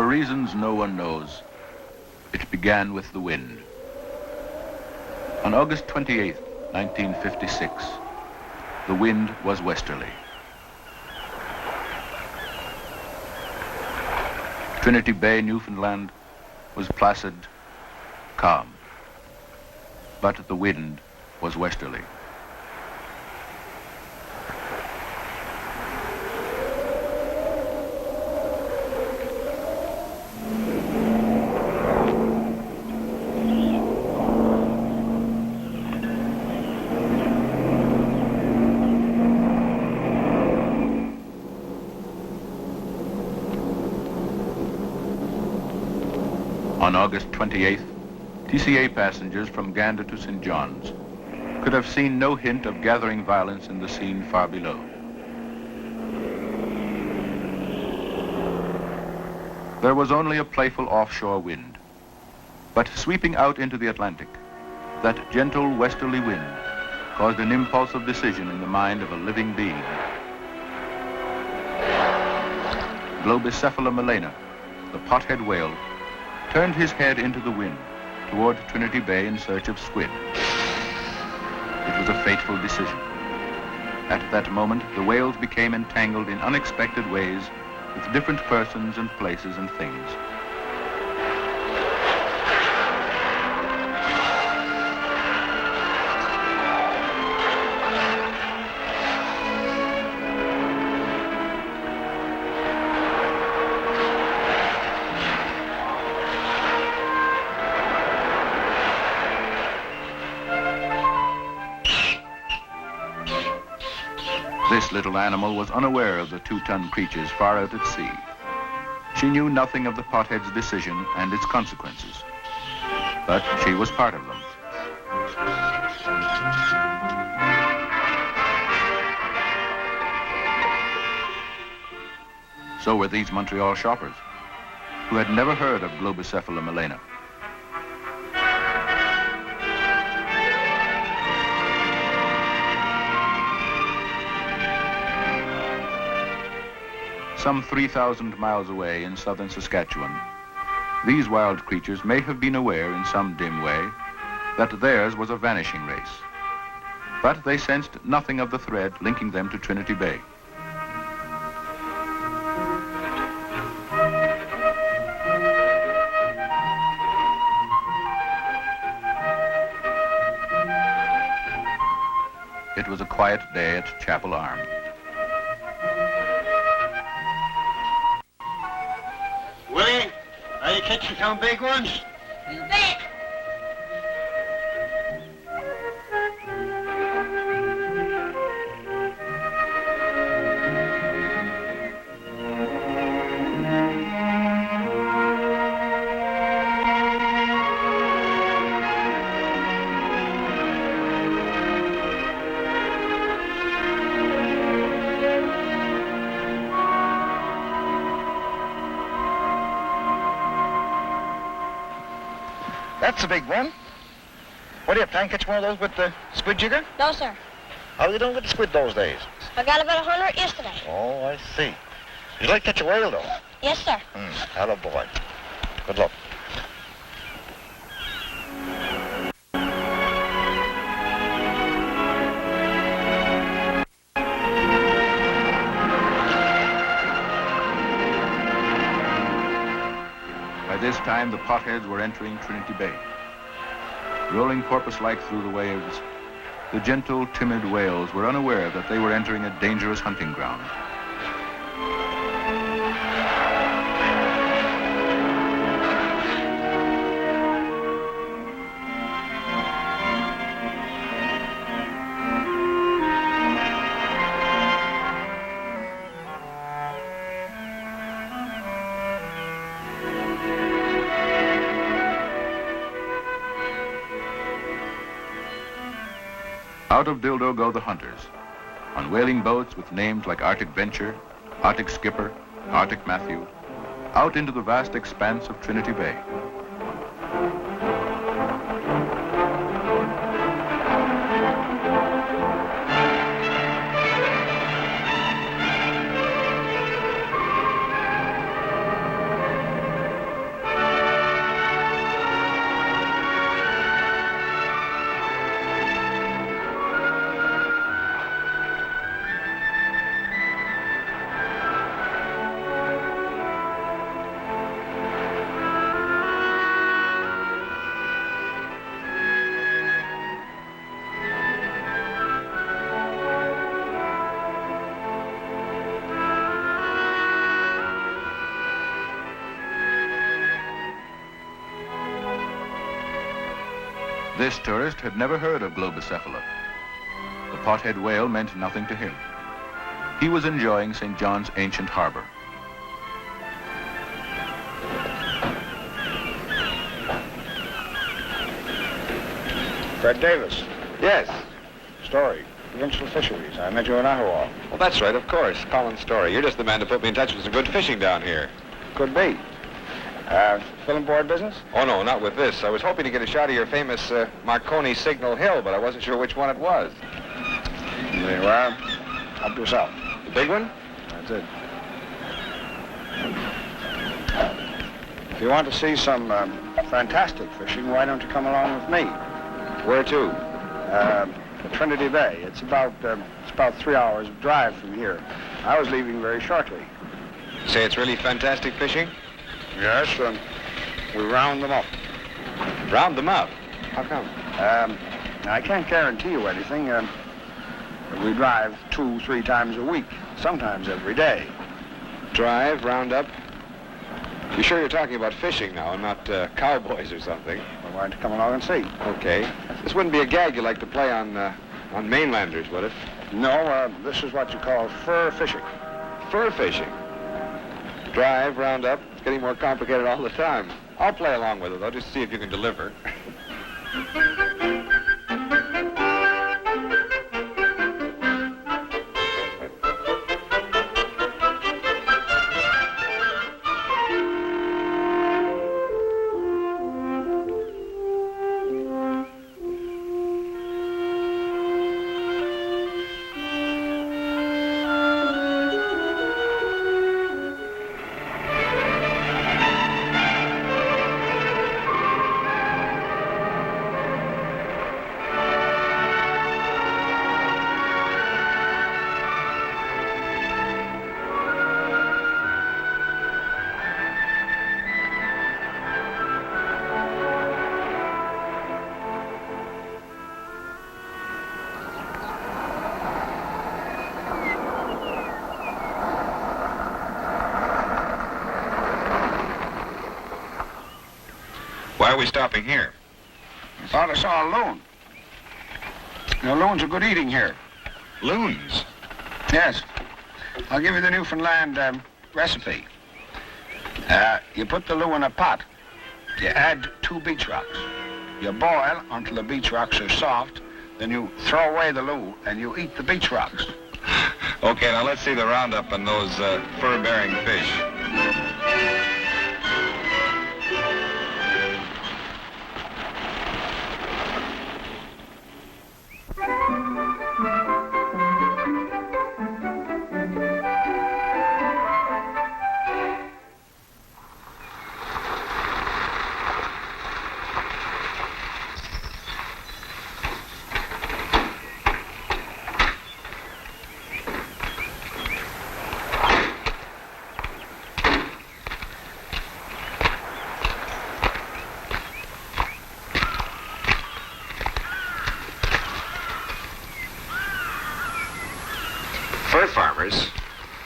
reasons no one knows, it began with the wind. On August 28, 1956, the wind was westerly. Trinity Bay, Newfoundland, was placid, calm, but the wind was westerly. On August 28th, TCA passengers from Gander to St. John's could have seen no hint of gathering violence in the scene far below. There was only a playful offshore wind, but sweeping out into the Atlantic, that gentle westerly wind caused an impulse of decision in the mind of a living being. Globicephala melena, the pothead whale, turned his head into the wind toward Trinity Bay in search of squid. It was a fateful decision. At that moment, the whales became entangled in unexpected ways with different persons and places and things. This little animal was unaware of the 2-ton creatures far out at sea. She knew nothing of the pothead's decision and its consequences, but she was part of them. So were these Montreal shoppers, who had never heard of Globicephala melena. Some 3,000 miles away in southern Saskatchewan, these wild creatures may have been aware in some dim way that theirs was a vanishing race. But they sensed nothing of the thread linking them to Trinity Bay. It was a quiet day at Chapel Arm. Willie, are you catching some big ones? You bet. That's a big one. What do you plan to catch one of those with the squid jigger? No, sir. How are you doing with the squid those days? I got about 100 yesterday. Oh, I see. You'd like to catch a whale, though? Yes, sir. Hello, boy. Good luck. By this time, the potheads were entering Trinity Bay. Rolling porpoise-like through the waves, the gentle, timid whales were unaware that they were entering a dangerous hunting ground. Out of Dildo go the hunters, on whaling boats with names like Arctic Venture, Arctic Skipper, Arctic Matthew, out into the vast expanse of Trinity Bay. This tourist had never heard of Globicephala. The pothead whale meant nothing to him. He was enjoying St. John's ancient harbor. Fred Davis. Yes. Story. Provincial Fisheries. I met you in Ottawa. Well, that's right, of course. Colin's story. You're just the man to put me in touch with some good fishing down here. Could be. Film board business? Oh, no, not with this. I was hoping to get a shot of your famous Marconi Signal Hill, but I wasn't sure which one it was. There you are. Help yourself. The big one? That's it. If you want to see some fantastic fishing, why don't you come along with me? Where to? Trinity Bay. It's about 3 hours drive from here. I was leaving very shortly. Say it's really fantastic fishing? Yes, we round them up. Round them up? How come? I can't guarantee you anything. We drive 2-3 times a week, sometimes every day. Drive, round up? You sure you're talking about fishing now and not cowboys or something? Well, why don't you come along and see? Okay. This wouldn't be a gag you like to play on mainlanders, would it? No, this is what you call fur fishing. Fur fishing? Drive, round up. It's getting more complicated all the time. I'll play along with it, though, just to see if you can deliver. Why are we stopping here? I thought I saw a loon. Now, loons are good eating here. Loons? Yes. I'll give you the Newfoundland recipe. You put the loon in a pot. You add 2 beach rocks. You boil until the beach rocks are soft. Then you throw away the loon and you eat the beach rocks. Okay, now let's see the roundup on those fur-bearing fish. Fur farmers?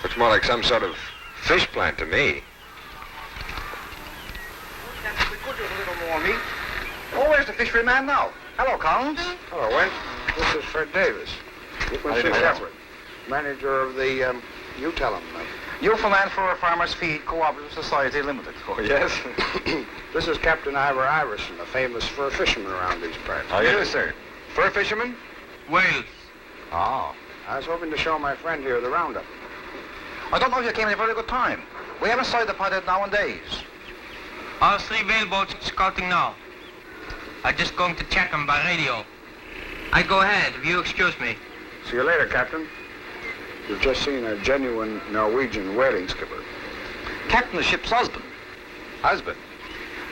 Looks more like some sort of fish plant to me. We could use a little more meat. Oh, where's the fishery man now? Hello, Collins. Hello, Wayne. This is Fred Davis. How do you do? Shepherd, manager of the, you tell him. Newfoundland Fur Farmers Feed Cooperative Society Limited. Oh, yes? This is Captain Ivor Iverson, a famous fur fisherman around these parts. How you do, sir? Fur fisherman? Wales. Oh. I was hoping to show my friend here the roundup. I don't know if you came at a very good time. We haven't sighted the pothead nowadays. All 3 whaleboats scouting now. I'm just going to check them by radio. I go ahead, if you excuse me. See you later, Captain. You've just seen a genuine Norwegian whaling skipper. Captain, the ship's husband. Husband?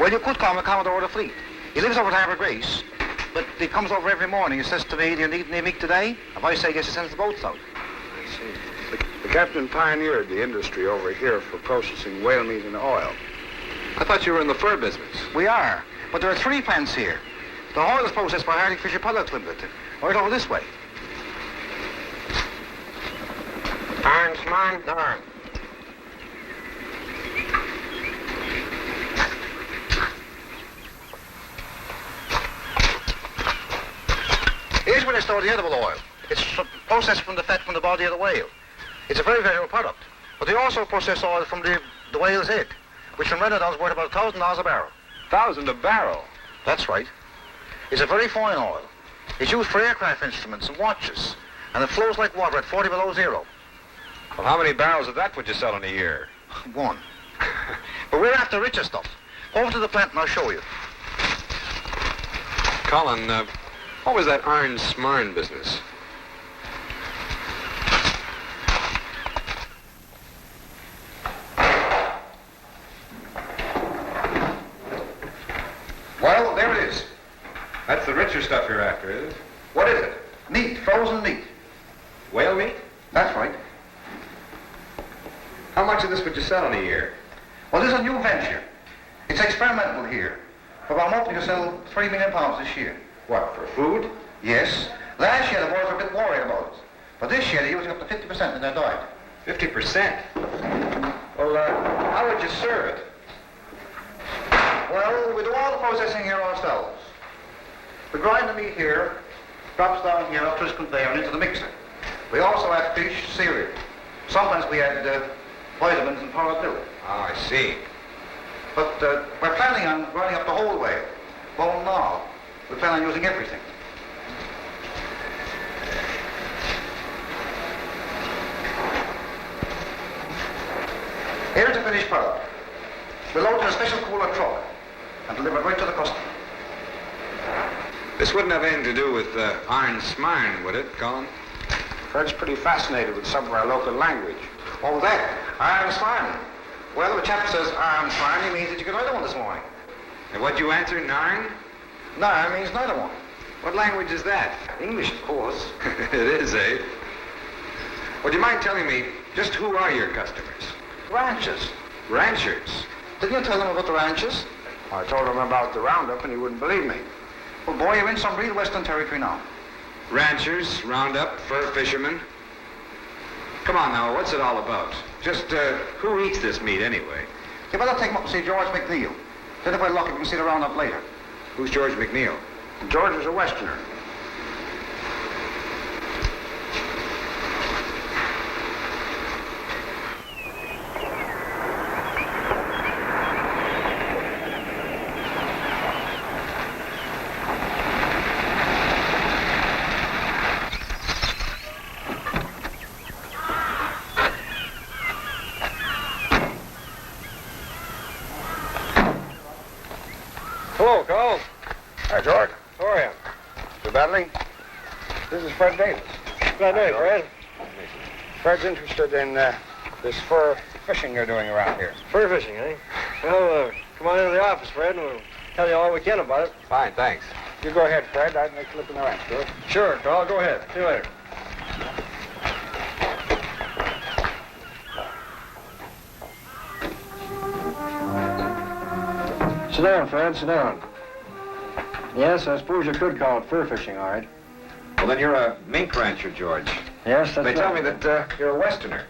Well, you could call him a Commodore of the fleet. He lives over at Harbour Grace, but he comes over every morning. He says to me, "Do you need any meat today?" If I say yes, he sends the boats out. I see. The captain pioneered the industry over here for processing whale meat and oil. I thought you were in the fur business. We are, but there are 3 plants here. The oil is processed by Harding Fisher Products Limited, right over this way. Darn, man, darn. store the edible oil. It's processed from the fat from the body of the whale. It's a very valuable product. But they also process oil from the whale's egg, which in Renadon's worth about $1,000 a barrel. $1,000 a barrel? That's right. It's a very fine oil. It's used for aircraft instruments and watches, and it flows like water at 40 below zero. Well, how many barrels of that would you sell in a year? One. But we're after richer stuff. Over to the plant and I'll show you. Colin, what was that iron smarn business? Well, there it is. That's the richer stuff you're after, is it? What is it? Meat, frozen meat. Whale meat? That's right. How much of this would you sell in a year? Well, this is a new venture. It's experimental here. But I'm hoping to sell 3 million pounds this year. What, for food? Yes. Last year the boys were a bit worried about it. But this year they're using up to 50% in their diet. 50%? Well, how would you serve it? Well, we do all the processing here ourselves. We grind the meat here, drops down here up to this conveyor and into the mixer. We also add fish, cereal. Sometimes we add vitamins and powdered milk. Oh, I see. But we're planning on grinding up the whole whale. Bone now. We plan on using everything. Here's the finished product. We'll load in a special cooler truck and deliver it right to the customer. This wouldn't have anything to do with iron smarn, would it, Colin? Fred's pretty fascinated with some of our local language. Oh, that. Iron Smarn. Well, the chap says Iron Smarn, he means that you got another one this morning. And what'd you answer, Narn? No, it means neither one. What language is that? English, of course. It is, eh? Would you mind telling me, just who are your customers? Ranchers. Ranchers? Didn't you tell them about the ranchers? I told him about the roundup and he wouldn't believe me. Well, boy, you're in some real Western territory now. Ranchers, roundup, fur fishermen. Come on now, what's it all about? Just, who eats this meat anyway? You better take him up and see George McNeil. Then if we're lucky, we can see the roundup later. Who's George McNeil? George was a Westerner. Hello, Carl. Hi, George. How are you? Mr. Badley, this is Fred Davis. Glad to Fred. Fred's interested in this fur fishing you're doing around here. Fir fishing, eh? Well, come on into the office, Fred, and we'll tell you all we can about it. Fine, thanks. You go ahead, Fred. I'd make a look in the ranch, George. Sure, Carl, go ahead. See you later. Sit down, Fred, sit down. Yes, I suppose you could call it fur fishing, all right. Well, then you're a mink rancher, George. Yes, that's They tell right. me that you're a Westerner.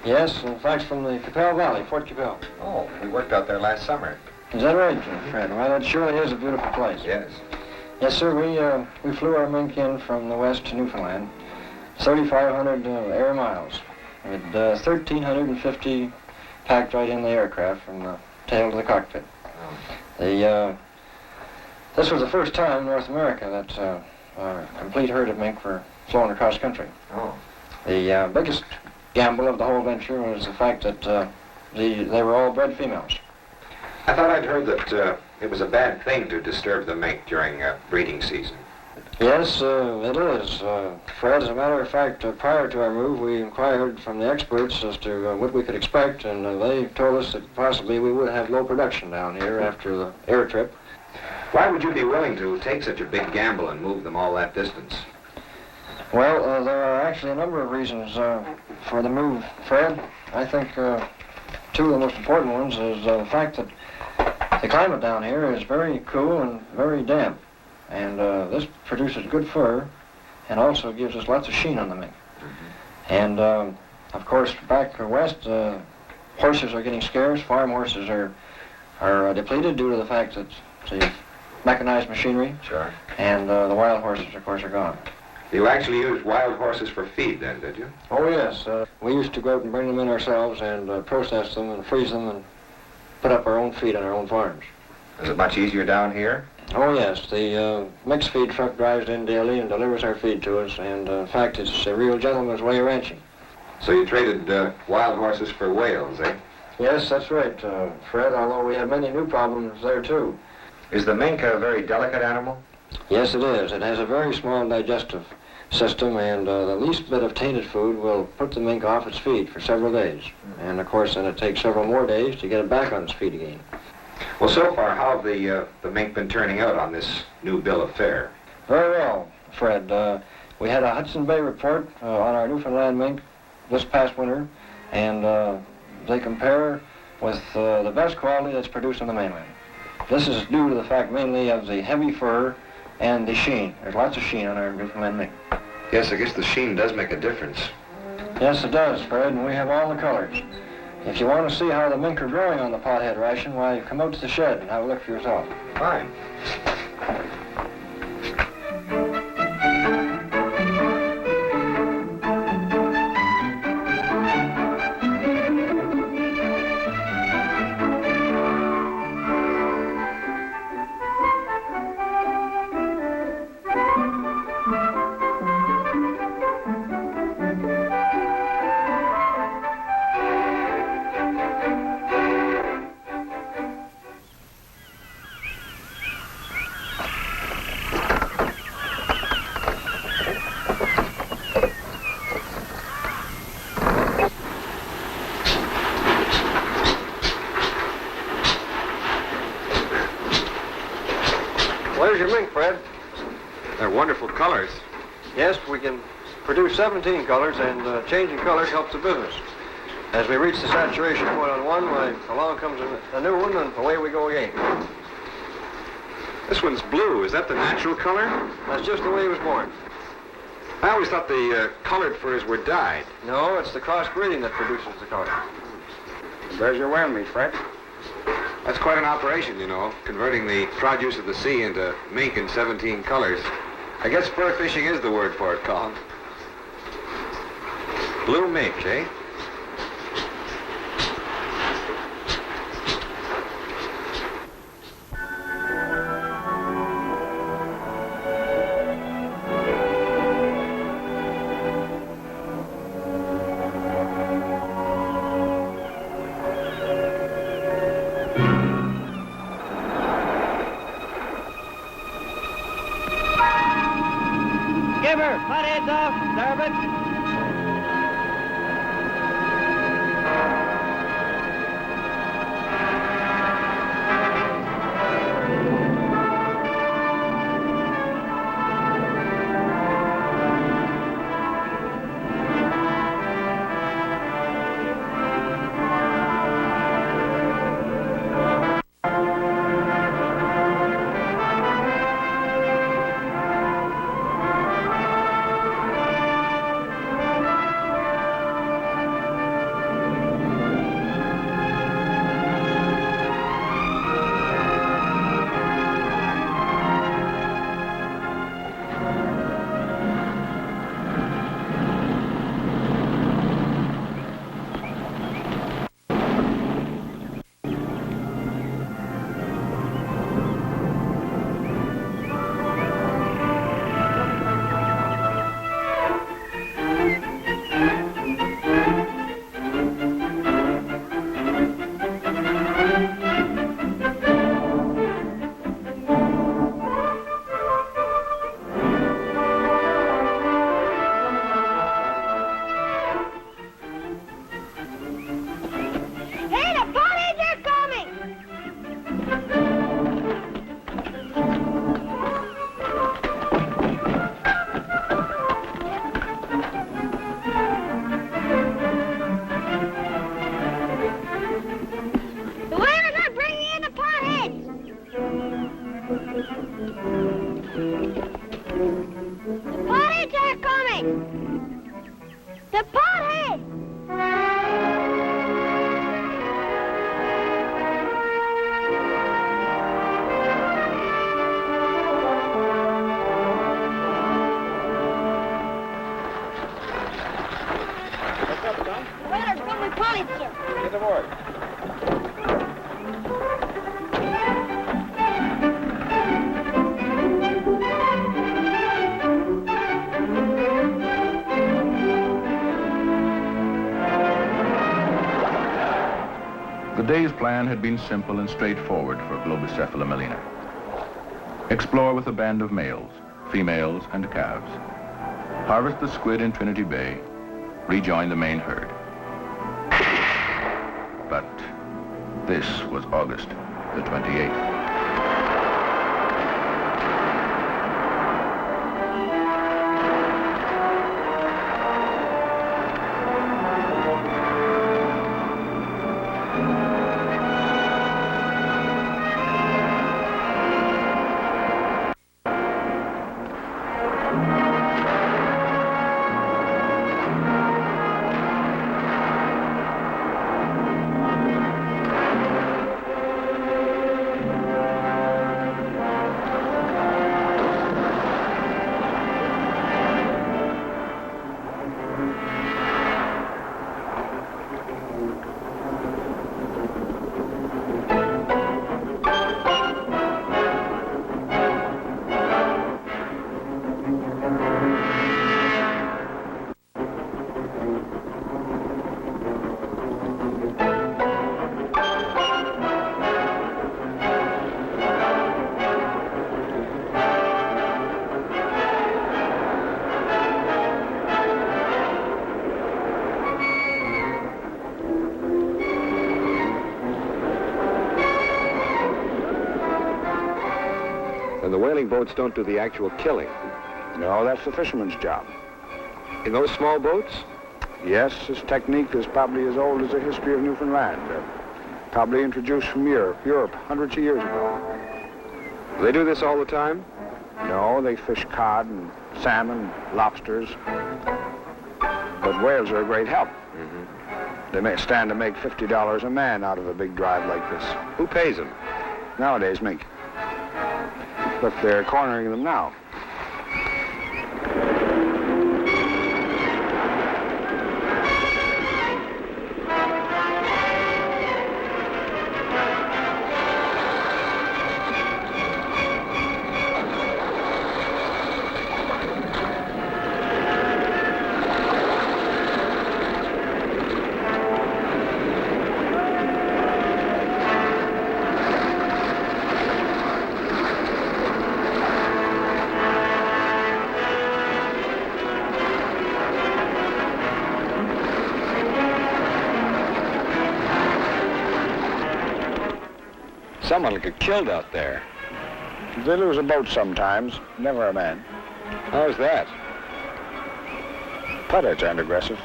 Yes, in fact, from the Capel Valley, Fort Capel. Oh, we worked out there last summer. Is that right, Fred? Well, that surely is a beautiful place. Yes. Yes, sir, we flew our mink in from the west to Newfoundland, 3,500 air miles, with 1,350 packed right in the aircraft from the tail to the cockpit. This was the first time in North America that a complete herd of mink were flown across country. Oh. The biggest gamble of the whole venture was the fact that they were all bred females. I thought I'd heard that it was a bad thing to disturb the mink during breeding season. Yes, it is. Fred, as a matter of fact, prior to our move, we inquired from the experts as to what we could expect, and they told us that possibly we would have low production down here after the air trip. Why would you be willing to take such a big gamble and move them all that distance? Well, there are actually a number of reasons for the move, Fred. I think two of the most important ones is the fact that the climate down here is very cool and very damp. And this produces good fur and also gives us lots of sheen on the mink. Mm-hmm. And, of course, back west, horses are getting scarce. Farm horses are depleted due to the fact that the mechanized machinery. Sure. And the wild horses, of course, are gone. You actually used wild horses for feed then, did you? Oh, yes. We used to go out and bring them in ourselves and process them and freeze them and put up our own feed on our own farms. Is it much easier down here? Oh, yes. The mixed feed truck drives in daily and delivers our feed to us, and in fact, it's a real gentleman's way of ranching. So you traded wild horses for whales, eh? Yes, that's right, Fred, although we have many new problems there, too. Is the mink a very delicate animal? Yes, it is. It has a very small digestive system, and the least bit of tainted food will put the mink off its feet for several days. And, of course, then it takes several more days to get it back on its feet again. Well, so far, how have the mink been turning out on this new bill of fare? Very well, Fred. We had a Hudson Bay report on our Newfoundland mink this past winter, and they compare with the best quality that's produced on the mainland. This is due to the fact mainly of the heavy fur and the sheen. There's lots of sheen on our Newfoundland mink. Yes, I guess the sheen does make a difference. Yes, it does, Fred, and we have all the colors. If you want to see how the mink are growing on the pothead ration, why, come out to the shed and have a look for yourself. Fine. Where's your mink, Fred? They're wonderful colors. Yes, we can produce 17 colors, and changing colors helps the business. As we reach the saturation point on one, why, along comes a new one, and away we go again. This one's blue. Is that the natural color? That's just the way he was born. I always thought the colored furs were dyed. No, it's the crossbreeding that produces the color. There's your whale meat, Fred. That's quite an operation, you know, converting the produce of the sea into mink in 17 colors. I guess fur fishing is the word for it, Colin. Blue mink, eh? Skipper, potheads off, starboard. The pothead! His plan had been simple and straightforward for Globicephala melina. Explore with a band of males, females, and calves. Harvest the squid in Trinity Bay, rejoin the main herd. But this was August the 28th. And the whaling boats don't do the actual killing. No, that's the fisherman's job. In those small boats? Yes, this technique is probably as old as the history of Newfoundland. Probably introduced from Europe hundreds of years ago. Do they do this all the time? No, they fish cod and salmon, lobsters. But whales are a great help. They may stand to make $50 a man out of a big drive like this. Who pays them? Nowadays, Mink. But they're cornering them now. Someone will get killed out there. They lose a boat sometimes, never a man. How's that? Putters aren't aggressive.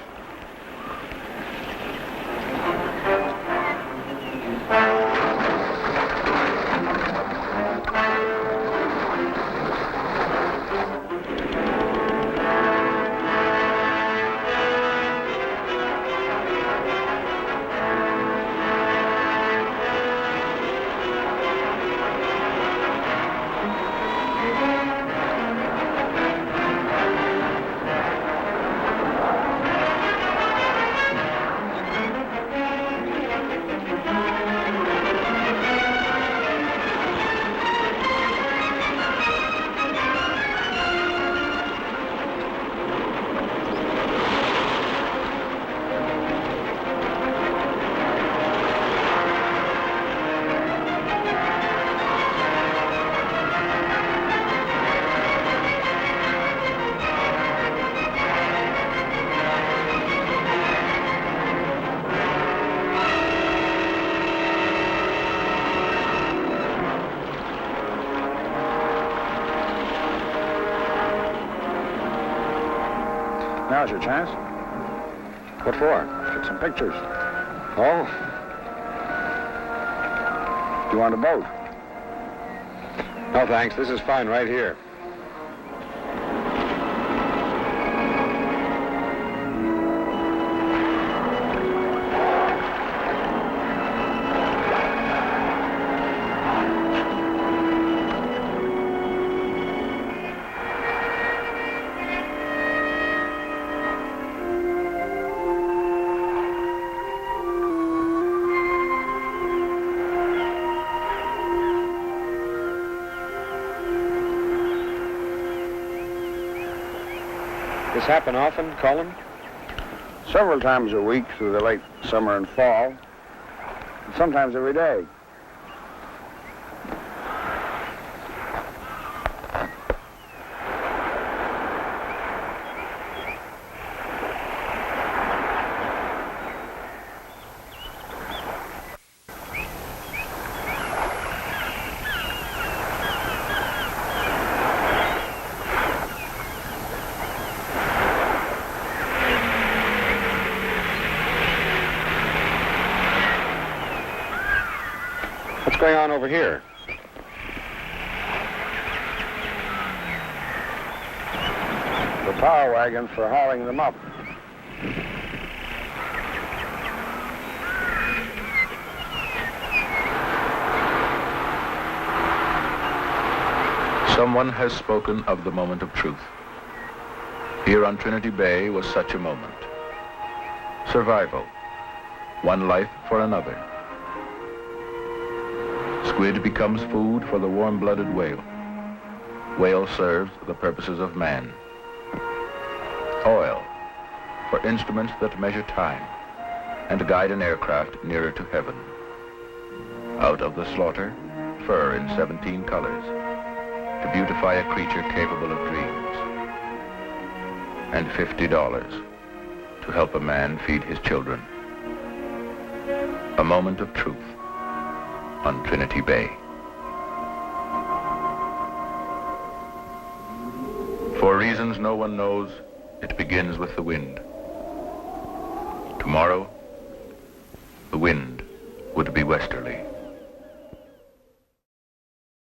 Now's your chance. What for? Get some pictures. Oh? Do you want a boat? No, thanks. This is fine right here. This happen often, Colin? Several times a week through the late summer and fall. sometimes every day. What's going on over here? The power wagon for hauling them up. Someone has spoken of the moment of truth. Here on Trinity Bay was such a moment. Survival. One life for another. Squid becomes food for the warm-blooded whale. Whale serves the purposes of man. Oil for instruments that measure time and guide an aircraft nearer to heaven. Out of the slaughter, fur in 17 colors to beautify a creature capable of dreams. And $50 to help a man feed his children. A moment of truth on Trinity Bay. For reasons no one knows, it begins with the wind. Tomorrow, the wind would be westerly.